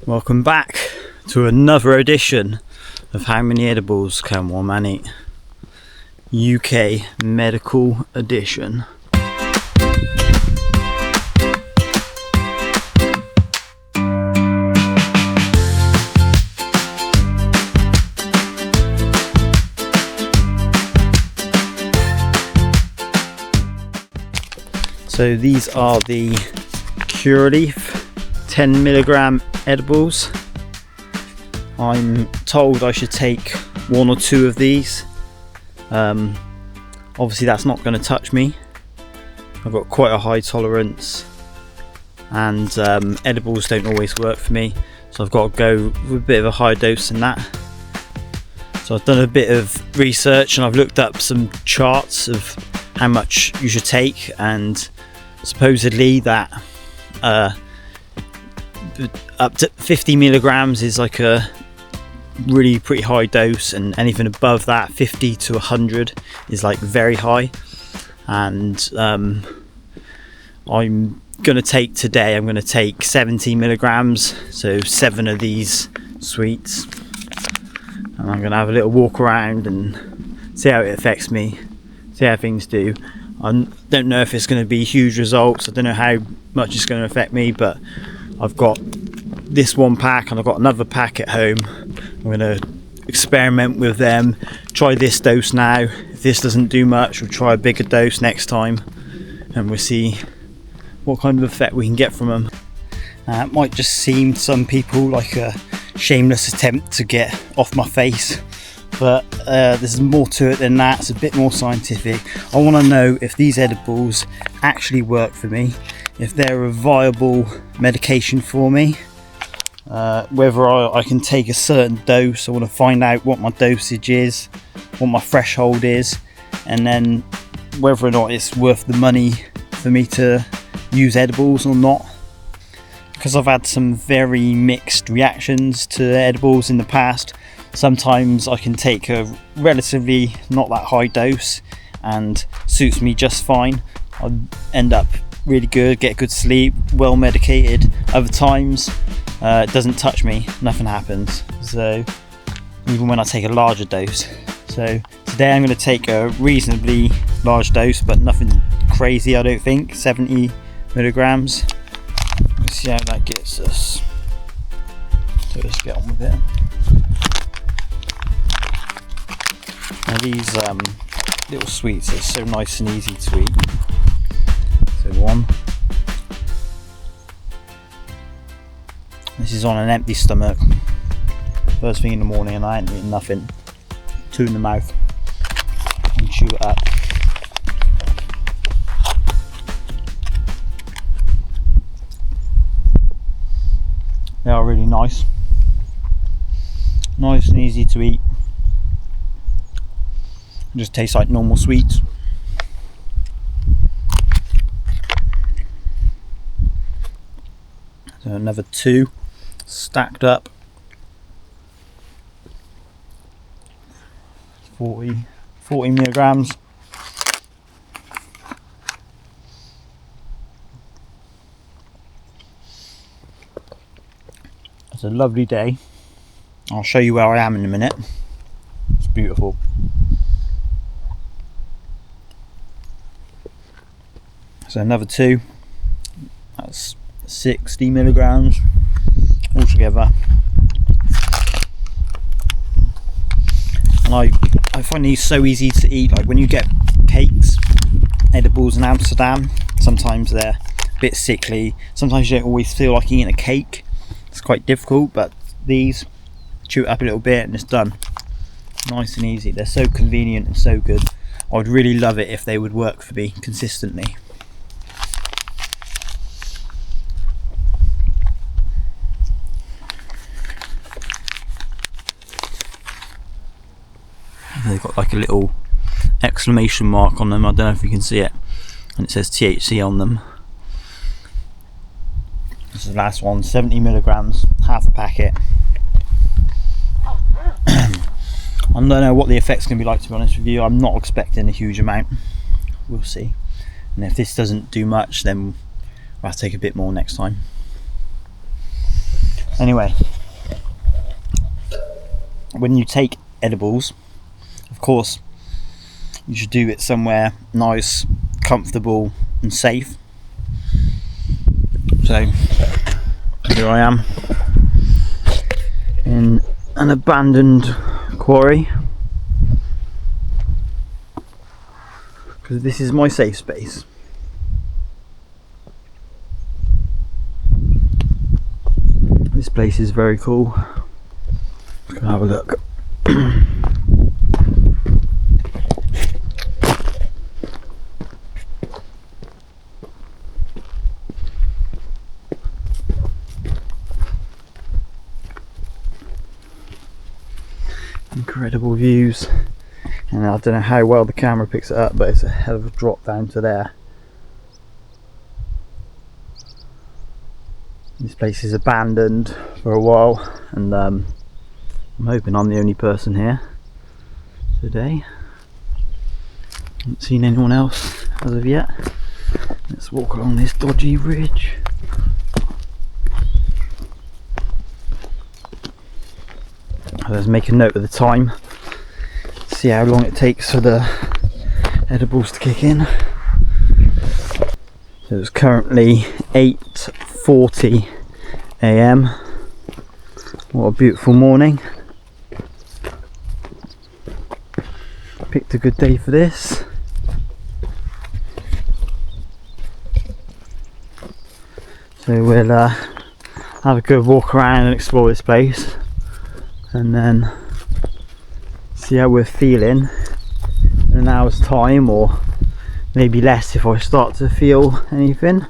Welcome back to another edition of How Many Edibles Can One Man Eat? UK Medical Edition. So these are the Curaleaf 10mg edibles. I'm told I should take one or two of these. Obviously that's not going to touch me. I've got quite a high tolerance and edibles don't always work for me, so I've got to go with a bit of a higher dose than that. So I've done a bit of research and I've looked up some charts of how much you should take, and supposedly that up to 50 milligrams is like a really pretty high dose, and anything above that, 50 to 100, is like very high. And I'm gonna take 70 milligrams, so 7 of these sweets, and I'm gonna have a little walk around and see how it affects me, see how things do. I don't know if it's going to be huge results. I don't know how much it's going to affect me, but I've got this one pack and I've got another pack at home. I'm going to experiment with them, try this dose now. If this doesn't do much, we'll try a bigger dose next time and we'll see what kind of effect we can get from them. It might just seem to some people like a shameless attempt to get off my face, but there's more to it than that. It's a bit more scientific. I want to know if these edibles actually work for me, if they're a viable medication for me, whether I can take a certain dose. I want to find out what my dosage is, what my threshold is, and then whether or not it's worth the money for me to use edibles or not. Because I've had some very mixed reactions to edibles in the past. Sometimes I can take a relatively not that high dose and suits me just fine. I end up really good, get good sleep, well medicated. Other times it doesn't touch me, nothing happens. So even when I take a larger dose. So today I'm going to take a reasonably large dose, but nothing crazy, I don't think. 70 milligrams. Let's see how that gets us. So let's get on with it. Now these little sweets are so nice and easy to eat. So one. This is on an empty stomach. First thing in the morning, and I ain't eating nothing. 2 in the mouth. And chew it up. They are really nice. Nice and easy to eat. Just tastes like normal sweets. So another 2 stacked up. 40 milligrams. It's a lovely day. I'll show you where I am in a minute. It's beautiful. So another 2, that's 60 milligrams altogether. And I find these so easy to eat. Like when you get cakes, edibles in Amsterdam, sometimes they're a bit sickly. Sometimes you don't always feel like eating a cake. It's quite difficult, but these, chew it up a little bit and it's done. Nice and easy. They're so convenient and so good. I would really love it if they would work for me consistently. They've got like a little exclamation mark on them. I don't know if you can see it, and it says THC on them. This is the last one, 70 milligrams, half a packet. I don't know what the effect's going to be like, to be honest with you. I'm not expecting a huge amount. We'll see. And if this doesn't do much, then we'll have to take a bit more next time. Anyway, when you take edibles, of course you should do it somewhere nice, comfortable and safe. So here I am in an abandoned quarry, because this is my safe space. This place is very cool. Let's go have a look. Incredible views, and I don't know how well the camera picks it up, but it's a hell of a drop down to there. This place is abandoned for a while, and I'm hoping I'm the only person here today. Haven't seen anyone else as of yet. Let's walk along this dodgy ridge. Let's make a note of the time, see how long it takes for the edibles to kick in. So it's currently 8:40 AM. What a beautiful morning. Picked a good day for this. So we'll have a good walk around and explore this place, and then see how we're feeling in an hour's time, or maybe less if I start to feel anything.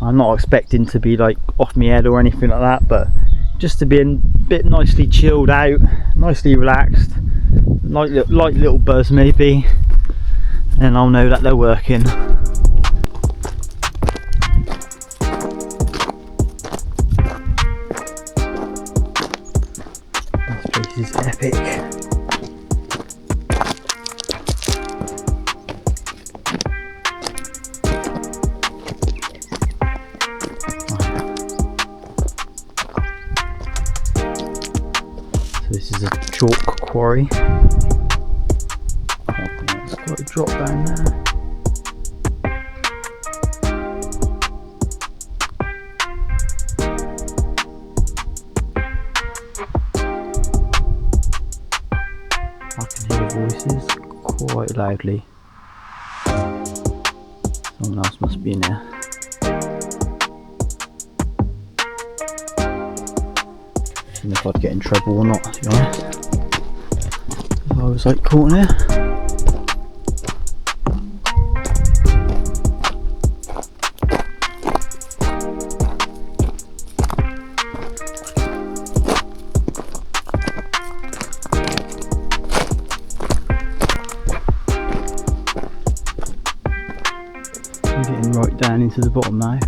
I'm not expecting to be like off my head or anything like that, but just to be a bit nicely chilled out, nicely relaxed, light little buzz maybe, and I'll know that they're working. This is epic. So this is a chalk quarry. It's got a drop down there. I can hear voices quite loudly. Someone else must be in there. I don't know if I'd get in trouble or not, to be honest, if I was like caught in here. I'm getting right down into the bottom now.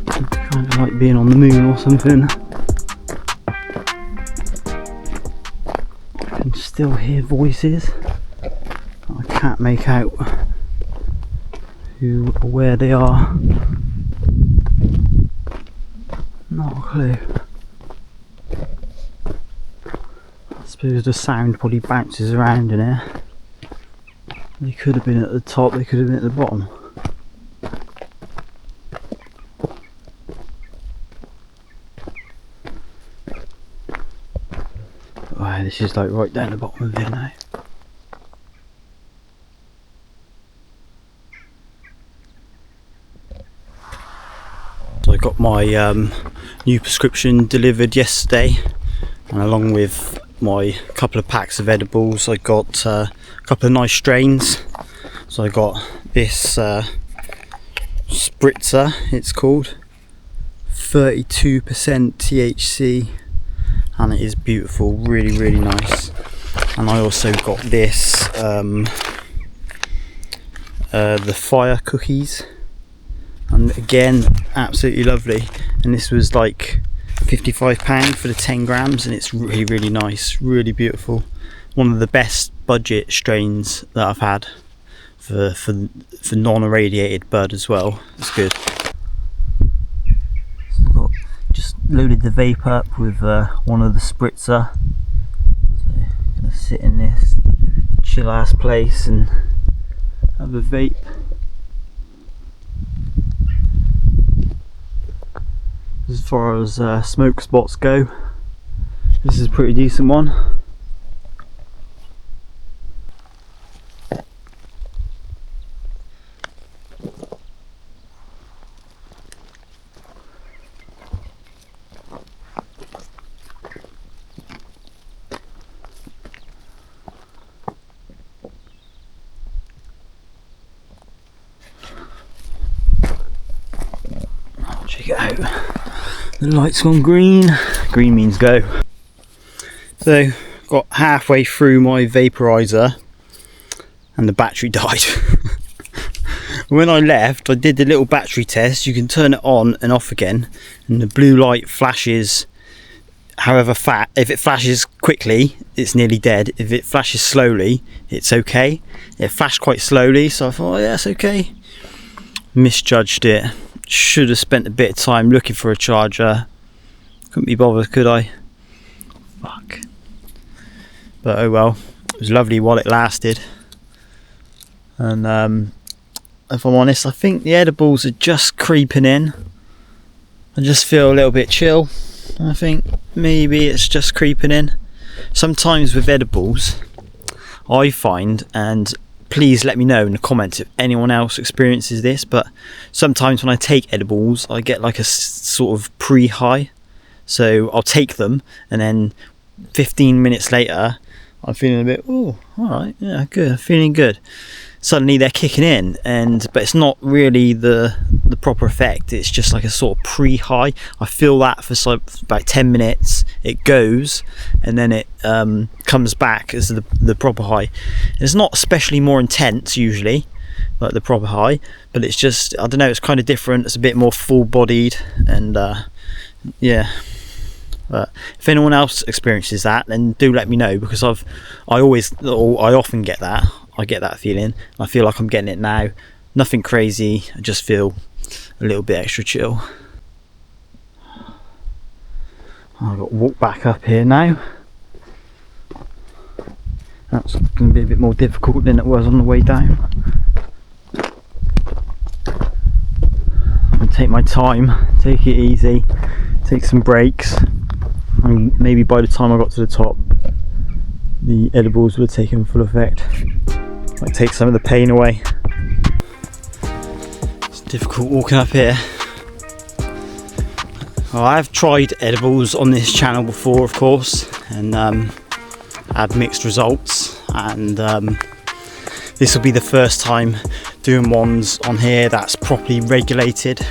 It's kind of like being on the moon or something. I can still hear voices. I can't make out who or where they are. Not a clue. I suppose the sound probably bounces around in here. They could have been at the top, they could have been at the bottom. Wow, this is like right down the bottom of it now. So I got my new prescription delivered yesterday, and along with my couple of packs of edibles I got a couple of nice strains. So I got this spritzer, it's called, 32% THC, and it is beautiful, really nice. And I also got this the fire cookies, and again absolutely lovely, and this was like £55 for the 10 grams, and it's really nice, really beautiful. One of the best budget strains that I've had for non-irradiated bud as well. It's good. So I've got just loaded the vape up with one of the spritzer. So I'm gonna sit in this chill ass place and have a vape. As far as smoke spots go, this is a pretty decent one. Check it out. The light's gone green. Green means go. So got halfway through my vaporizer and the battery died. When I left, I did the little battery test. You can turn it on and off again and the blue light flashes however fat. If it flashes quickly, it's nearly dead. If it flashes slowly, it's okay. It flashed quite slowly, so I thought, oh yeah, it's okay. Misjudged it. Should have spent a bit of time looking for a charger. Couldn't be bothered, could I? Fuck. But oh well. It was lovely while it lasted. And if I'm honest, I think the edibles are just creeping in. I just feel a little bit chill. I think maybe it's just creeping in. Sometimes with edibles, I find, and please let me know in the comments if anyone else experiences this, but sometimes when I take edibles I get like a sort of pre-high. So I'll take them and then 15 minutes later I'm feeling a bit, oh, alright, yeah, good, I'm feeling good. Suddenly they're kicking in, but it's not really the proper effect. It's just like a sort of pre-high. I feel that for about 10 minutes, it goes, and then it comes back as the proper high. It's not especially more intense usually, like the proper high, but it's just, I don't know, it's kind of different. It's a bit more full-bodied, and yeah. But if anyone else experiences that, then do let me know, because I often get that. I get that feeling. I feel like I'm getting it now. Nothing crazy. I just feel a little bit extra chill. I've got to walk back up here now. That's going to be a bit more difficult than it was on the way down. I'll take my time, take it easy, take some breaks, and maybe by the time I got to the top, the edibles would have taken full effect. Might take some of the pain away. It's difficult walking up here. Well, I've tried edibles on this channel before, of course, and had mixed results, and this will be the first time doing ones on here that's properly regulated,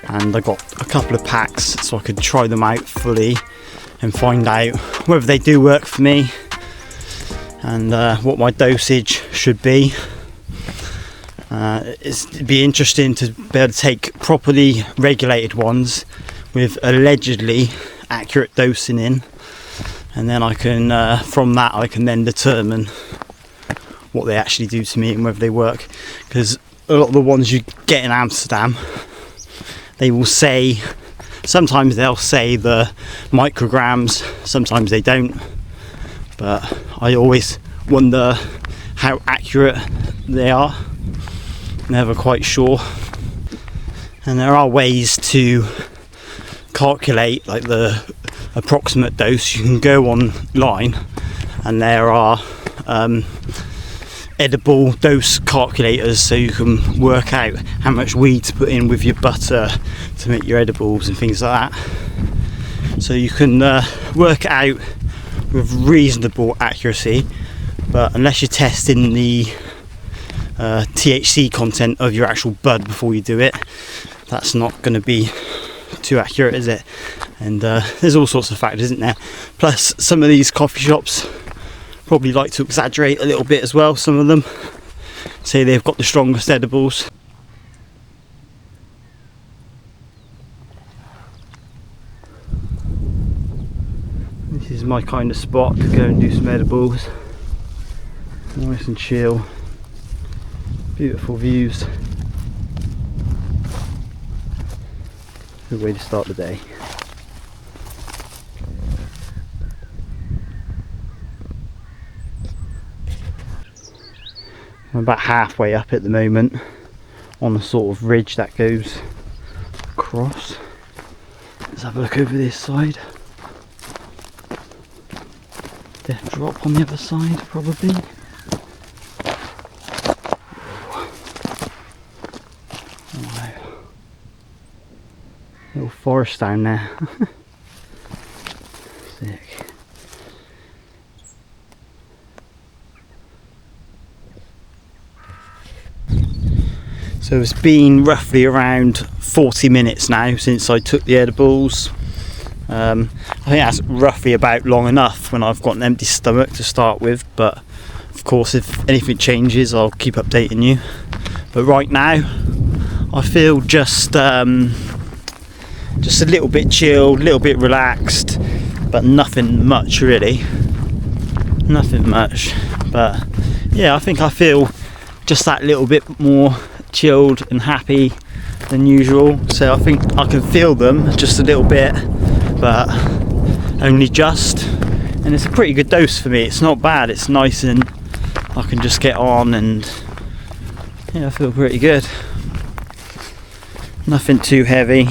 and I got a couple of packs so I could try them out fully and find out whether they do work for me and what my dosage should be. It'd be interesting to be able to take properly regulated ones with allegedly accurate dosing in, and then I can from that I can then determine what they actually do to me and whether they work, because a lot of the ones you get in Amsterdam, they will say, sometimes they'll say the micrograms, sometimes they don't, but I always wonder how accurate they are. Never quite sure. And there are ways to calculate like the approximate dose. You can go online and there are edible dose calculators, so you can work out how much weed to put in with your butter to make your edibles and things like that. So you can work it out with reasonable accuracy, but unless you're testing the THC content of your actual bud before you do it, that's not going to be too accurate, is it? And there's all sorts of factors, isn't there? Plus some of these coffee shops probably like to exaggerate a little bit as well. Some of them say they've got the strongest edibles. This is my kind of spot to go and do some edibles. Nice and chill. Beautiful views. Good way to start the day. I'm about halfway up at the moment on the sort of ridge that goes across. Let's have a look over this side. Death drop on the other side, probably. Wow. Little forest down there. Sick. So it's been roughly around 40 minutes now since I took the edibles. I think that's roughly about long enough when I've got an empty stomach to start with, but of course if anything changes I'll keep updating you. But right now I feel just a little bit chilled, a little bit relaxed, but nothing much really. Nothing much, but yeah, I think I feel just that little bit more chilled and happy than usual. So I think I can feel them just a little bit, but only just, and it's a pretty good dose for me. It's not bad, it's nice, and I can just get on, and yeah, I feel pretty good. Nothing too heavy,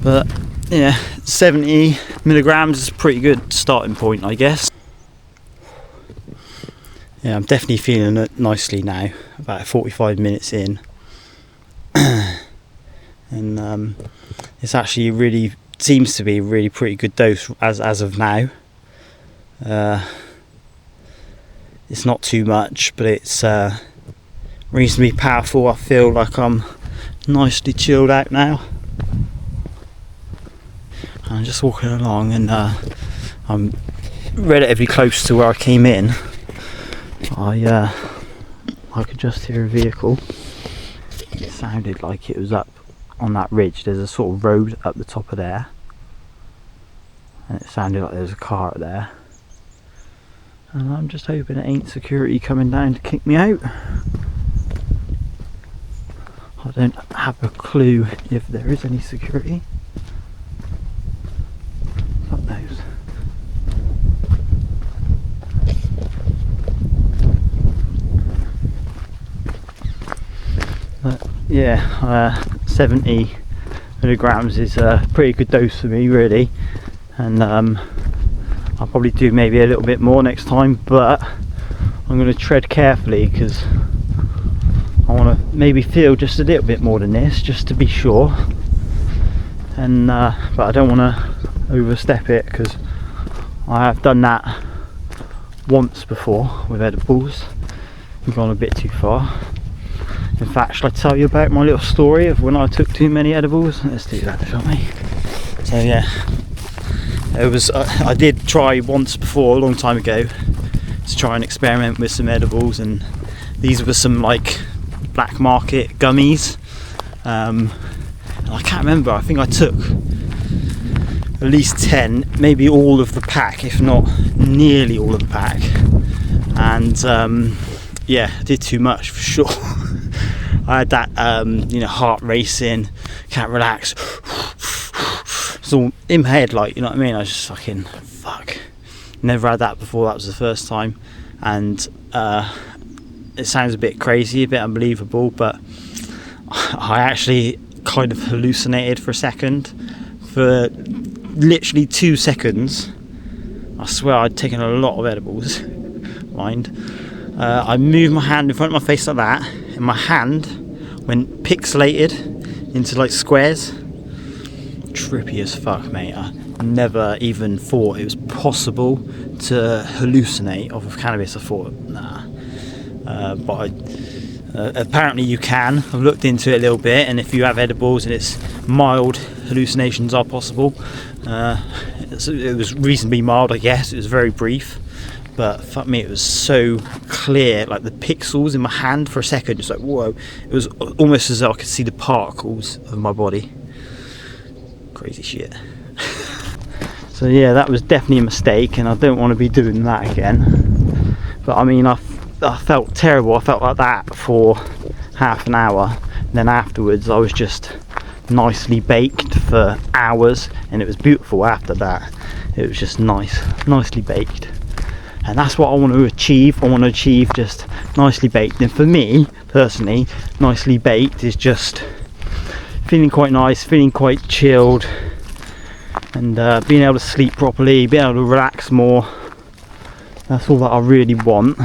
but yeah, 70 milligrams is a pretty good starting point, I guess. Yeah, I'm definitely feeling it nicely now, about 45 minutes in. And it's actually really, seems to be a really pretty good dose as of now. It's not too much, but it's reasonably powerful. I feel like I'm nicely chilled out now. I'm just walking along, and I'm relatively close to where I came in. I could just hear a vehicle. It sounded like it was up on that ridge. There's a sort of road up the top of there, and it sounded like there's a car up there. And I'm just hoping it ain't security coming down to kick me out. I don't have a clue if there is any security. God knows. But yeah, 70 milligrams is a pretty good dose for me, really, and I'll probably do maybe a little bit more next time, but I'm going to tread carefully because I want to maybe feel just a little bit more than this, just to be sure. And but I don't want to overstep it, because I have done that once before with edibles and gone a bit too far. In fact, shall I tell you about my little story of when I took too many edibles? Let's do that, shall we? So yeah, it was I did try once before, a long time ago, to try and experiment with some edibles, and these were some like black market gummies. And I can't remember, I think I took at least 10, maybe all of the pack, if not nearly all of the pack. And yeah, I did too much for sure. I had that heart racing, can't relax. It's all in my head, like, you know what I mean? I was just fucking, fuck. Never had that before, that was the first time. And it sounds a bit crazy, a bit unbelievable, but I actually kind of hallucinated for a second. For literally 2 seconds. I swear I'd taken a lot of edibles. Mind. I moved my hand in front of my face like that, and my hand went pixelated into like squares. Trippy as fuck, mate. I never even thought it was possible to hallucinate off of cannabis. I thought, nah. But apparently you can. I've looked into it a little bit, and if you have edibles and it's mild, hallucinations are possible. It was reasonably mild, I guess. It was very brief. But fuck me, it was so clear, like the pixels in my hand for a second, just like whoa. It was almost as though I could see the particles of my body. Crazy shit. So yeah, that was definitely a mistake, and I don't want to be doing that again. But I mean, I I felt terrible. I felt like that for half an hour, and then afterwards I was just nicely baked for hours, and it was beautiful after that. It was just nicely baked, and that's what I want to achieve. I want to achieve just nicely baked. And for me personally, nicely baked is just feeling quite nice, feeling quite chilled, and being able to sleep properly, being able to relax more. That's all that I really want.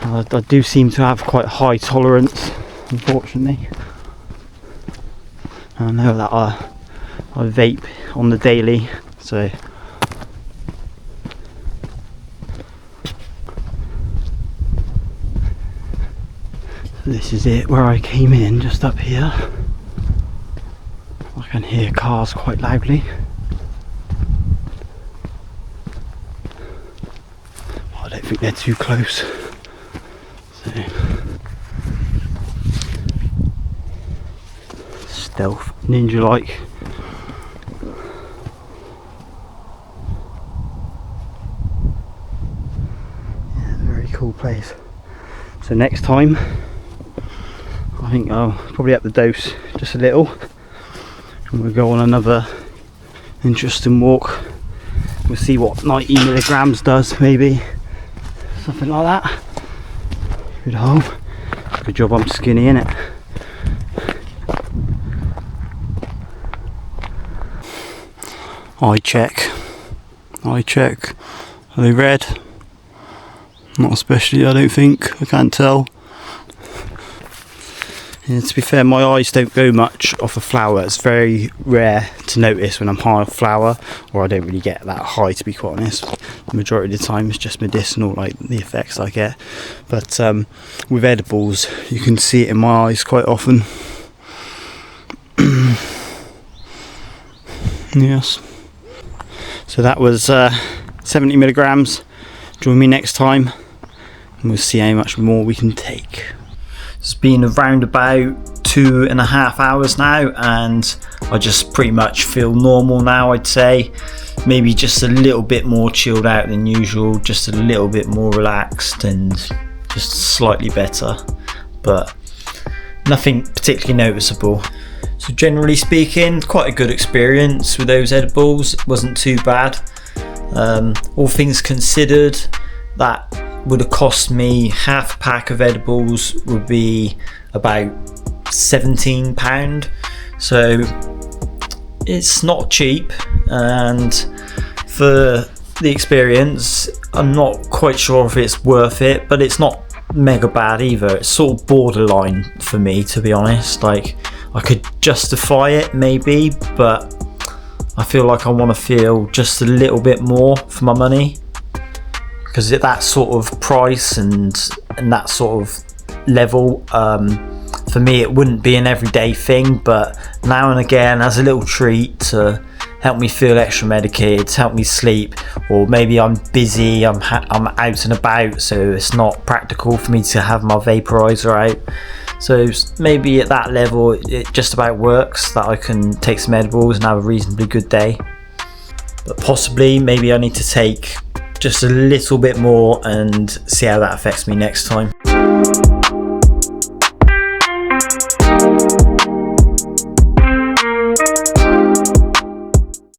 I do seem to have quite high tolerance, unfortunately. I know that I vape on the daily, so this is it where I came in, just up here. I can hear cars quite loudly. I don't think they're too close. So. Stealth, ninja-like. Yeah, very cool place. So next time, I think I'll probably up the dose just a little, and we'll go on another interesting walk. We'll see what 90 milligrams does, maybe something like that. Good hole. Good job I'm skinny, innit? Eye check. Are they red? Not especially, I don't think. I can't tell. And to be fair, my eyes don't go much off a flower. It's very rare to notice when I'm high off flower, or I don't really get that high, to be quite honest. The majority of the time it's just medicinal, like the effects I get. But with edibles, you can see it in my eyes quite often. Yes. So that was 70 milligrams. Join me next time, and we'll see how much more we can take. It's been around about 2.5 hours now, and I just pretty much feel normal now, I'd say. Maybe just a little bit more chilled out than usual, just a little bit more relaxed and just slightly better, but nothing particularly noticeable. So generally speaking, quite a good experience with those edibles. It wasn't too bad. All things considered, that would have cost me half a pack of edibles would be about £17, so it's not cheap, and for the experience I'm not quite sure if it's worth it, but it's not mega bad either. It's sort of borderline for me, to be honest. Like, I could justify it maybe, but I feel like I want to feel just a little bit more for my money, because at that sort of price and that sort of level, for me it wouldn't be an everyday thing, but now and again as a little treat to help me feel extra medicated, to help me sleep, or maybe I'm busy, I'm out and about, so it's not practical for me to have my vaporizer out. So maybe at that level it just about works that I can take some edibles and have a reasonably good day. But possibly maybe I need to take just a little bit more and see how that affects me next time.